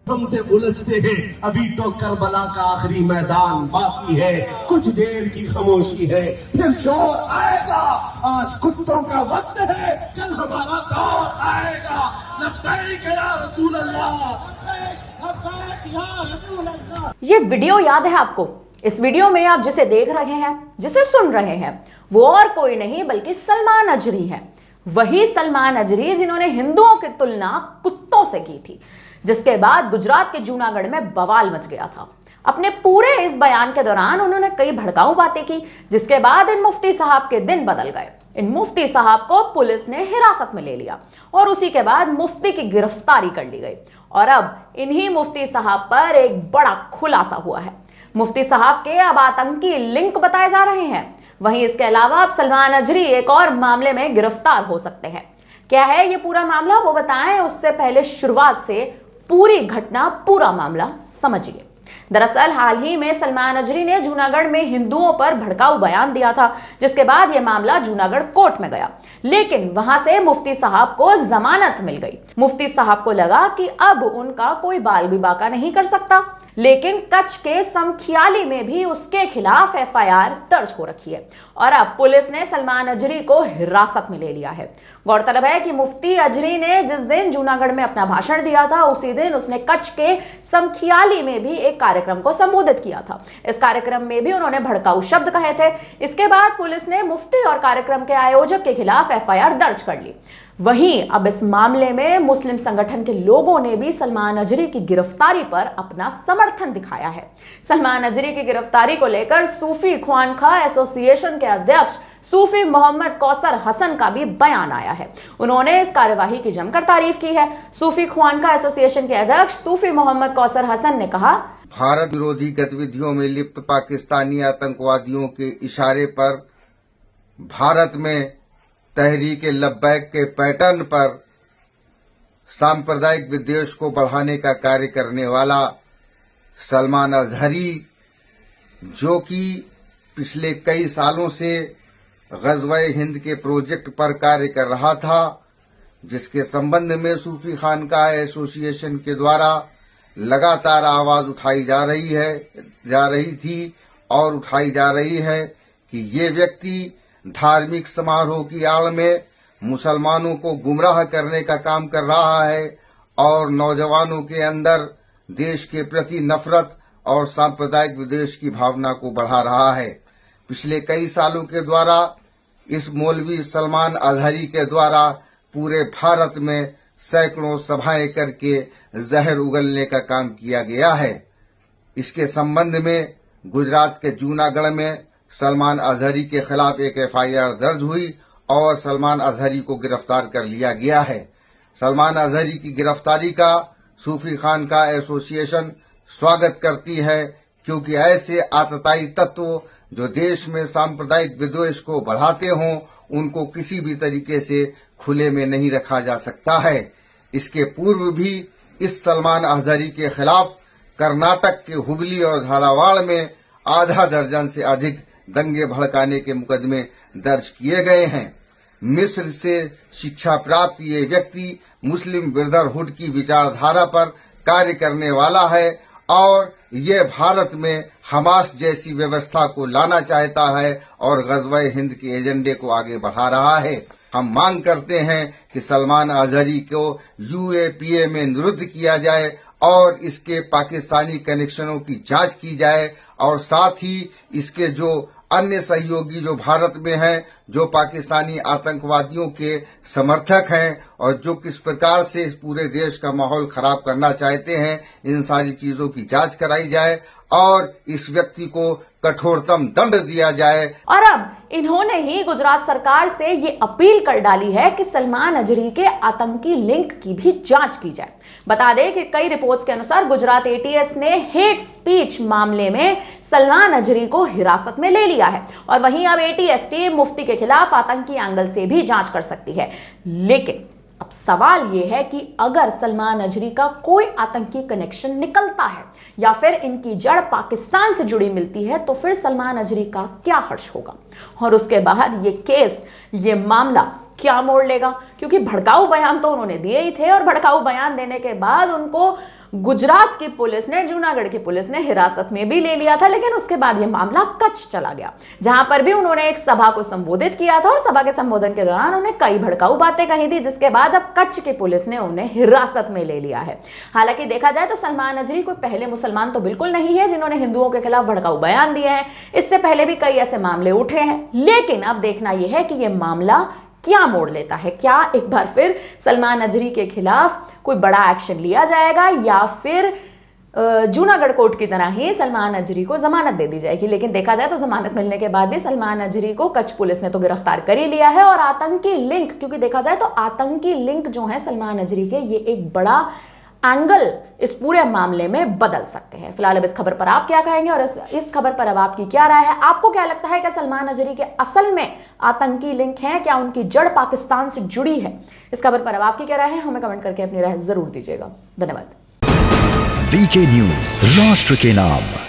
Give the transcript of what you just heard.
ये वीडियो याद है आपको? इस वीडियो में आप जिसे देख रहे हैं, जिसे सुन रहे हैं, वो और कोई नहीं बल्कि सलमान अजहरी है। वही सलमान अजहरी जिन्होंने हिंदुओं की तुलना कुत्तों से की थी, जिसके बाद गुजरात के जूनागढ़ में बवाल मच गया था। अपने पूरे इस बयान के दौरान उन्होंने कई भड़काऊ बातें की, जिसके बाद इन मुफ्ती साहब के दिन बदल गए। इन मुफ्ती साहब को पुलिस ने हिरासत में ले लिया और उसी के बाद मुफ्ती की गिरफ्तारी कर ली गई। और अब इन्हीं मुफ्ती साहब पर एक बड़ा खुलासा हुआ है। मुफ्ती साहब के अब आतंकी लिंक बताए जा रहे हैं। वहीं इसके अलावा अब सलमान अजहरी एक और मामले में गिरफ्तार हो सकते हैं। क्या है ये पूरा मामला, वो बताएं, उससे पहले शुरुआत से पूरी घटना, पूरा मामला समझिए। दरअसल हाल ही में सलमान अजहरी ने जूनागढ़ में हिंदुओं पर भड़काऊ बयान दिया था, जिसके बाद यह मामला जूनागढ़ कोर्ट में गया, लेकिन वहां से मुफ्ती साहब को जमानत मिल गई। मुफ्ती साहब को लगा कि अब उनका कोई बाल भी बाका नहीं कर सकता, लेकिन कच्छ के समखियाली में भी उसके खिलाफ एफआईआर दर्ज हो रखी है और अब पुलिस ने सलमान अजहरी को हिरासत में ले लिया है। गौरतलब है कि मुफ्ती अजहरी ने जिस दिन जूनागढ़ में अपना भाषण दिया था, उसी दिन उसने कच्छ के समखियाली में भी एक कार्यक्रम को संबोधित किया था। इस कार्यक्रम में भी उन्होंने भड़काऊ शब्द कहे थे। इसके बाद पुलिस ने मुफ्ती और कार्यक्रम के आयोजक के खिलाफ एफआईआर दर्ज कर ली। वहीं अब इस मामले में मुस्लिम संगठन के लोगों ने भी सलमान अजहरी की गिरफ्तारी पर अपना समर्थन दिखाया है। सलमान अजहरी की गिरफ्तारी को लेकर सूफी ख्वानखा एसोसिएशन के अध्यक्ष सूफी मोहम्मद कौसर हसन का भी बयान आया है। उन्होंने इस कार्यवाही की जमकर तारीफ की है। सूफी ख्वानखा एसोसिएशन के अध्यक्ष सूफी मोहम्मद कौसर हसन ने कहा, भारत विरोधी गतिविधियों में लिप्त पाकिस्तानी आतंकवादियों के इशारे पर भारत में तहरीक लब्बैक के पैटर्न पर सांप्रदायिक विद्वेष को बढ़ाने का कार्य करने वाला सलमान अजहरी, जो कि पिछले कई सालों से ग़ज़वा-ए हिंद के प्रोजेक्ट पर कार्य कर रहा था, जिसके संबंध में सूफी खानका एसोसिएशन के द्वारा लगातार आवाज उठाई जा रही थी और उठाई जा रही है कि ये व्यक्ति धार्मिक समारोह की आड़ में मुसलमानों को गुमराह करने का काम कर रहा है और नौजवानों के अंदर देश के प्रति नफरत और सांप्रदायिक विद्वेष की भावना को बढ़ा रहा है। पिछले कई सालों के द्वारा इस मौलवी सलमान अजहरी के द्वारा पूरे भारत में सैकड़ों सभाएं करके जहर उगलने का काम किया गया है। इसके संबंध में गुजरात के जूनागढ़ में सलमान अजहरी के खिलाफ एक एफआईआर दर्ज हुई और सलमान अजहरी को गिरफ्तार कर लिया गया है। सलमान अजहरी की गिरफ्तारी का सूफी खानका एसोसिएशन स्वागत करती है, क्योंकि ऐसे आतताई तत्व जो देश में सांप्रदायिक विद्वेष को बढ़ाते हों, उनको किसी भी तरीके से खुले में नहीं रखा जा सकता है। इसके पूर्व भी इस सलमान अजहरी के खिलाफ कर्नाटक के हुबली और धारावाड़ में आधा दर्जन से अधिक दंगे भड़काने के मुकदमे दर्ज किए गए हैं। मिस्र से शिक्षा प्राप्त ये व्यक्ति मुस्लिम ब्रदरहुड की विचारधारा पर कार्य करने वाला है और ये भारत में हमास जैसी व्यवस्था को लाना चाहता है और ग़ज़वा-ए हिंद के एजेंडे को आगे बढ़ा रहा है। हम मांग करते हैं कि सलमान अजहरी को यूएपीए में निरुद्ध किया जाए और इसके पाकिस्तानी कनेक्शनों की जांच की जाए और साथ ही इसके जो अन्य सहयोगी जो भारत में हैं, जो पाकिस्तानी आतंकवादियों के समर्थक हैं और जो किस प्रकार से इस पूरे देश का माहौल खराब करना चाहते हैं, इन सारी चीजों की जांच कराई जाए और इस व्यक्ति को कठोरतम दंड दिया जाए। और अब इन्होंने ही गुजरात सरकार से ये अपील कर डाली है कि सलमान अजहरी के आतंकी लिंक की भी जांच की जाए। बता दें कि कई रिपोर्ट्स के अनुसार गुजरात एटीएस ने हेट स्पीच मामले में सलमान अजहरी को हिरासत में ले लिया है और वहीं अब एटीएस टीम मुफ्ती के खिलाफ आतंकी एंगल से भी जांच कर सकती है। लेकिन अब सवाल यह है कि अगर सलमान अजहरी का कोई आतंकी कनेक्शन निकलता है या फिर इनकी जड़ पाकिस्तान से जुड़ी मिलती है, तो फिर सलमान अजहरी का क्या हर्ष होगा और उसके बाद ये केस, ये मामला क्या मोड़ लेगा। क्योंकि भड़काऊ बयान तो उन्होंने दिए ही थे और भड़काऊ बयान देने के बाद उनको गुजरात की पुलिस ने, जूनागढ़ की पुलिस ने हिरासत में भी ले लिया था, लेकिन उसके बाद यह मामला कच्छ चला गया, जहां पर भी उन्होंने एक सभा को संबोधित किया था और सभा के संबोधन के दौरान उन्होंने कई भड़काऊ बातें कही थी, जिसके बाद अब कच्छ की पुलिस ने उन्हें हिरासत में ले लिया है। हालांकि देखा जाए तो सलमान अजहरी कोई पहले मुसलमान तो बिल्कुल नहीं है जिन्होंने हिंदुओं के खिलाफ भड़काऊ बयान दिए हैं। इससे पहले भी कई ऐसे मामले उठे हैं, लेकिन अब देखना यह है कि यह मामला क्या मोड़ लेता है। क्या एक बार फिर सलमान अजहरी के खिलाफ कोई बड़ा एक्शन लिया जाएगा या फिर जूनागढ़ कोर्ट की तरह ही सलमान अजहरी को जमानत दे दी जाएगी। लेकिन देखा जाए तो जमानत मिलने के बाद भी सलमान अजहरी को कच्छ पुलिस ने तो गिरफ्तार कर ही लिया है, और आतंकी लिंक, क्योंकि देखा जाए तो आतंकी लिंक जो है सलमान अजहरी के, ये एक बड़ा एंगल इस पूरे मामले में बदल सकते हैं। फिलहाल अब इस खबर पर आप क्या कहेंगे और इस खबर पर अब आपकी क्या राय है? आपको क्या लगता है कि सलमान अजहरी के असल में आतंकी लिंक हैं? क्या उनकी जड़ पाकिस्तान से जुड़ी है? इस खबर पर अब आपकी क्या राय है? हमें कमेंट करके अपनी राय जरूर दीजिएगा। धन्यवाद। वीके न्यूज, राष्ट्र के नाम।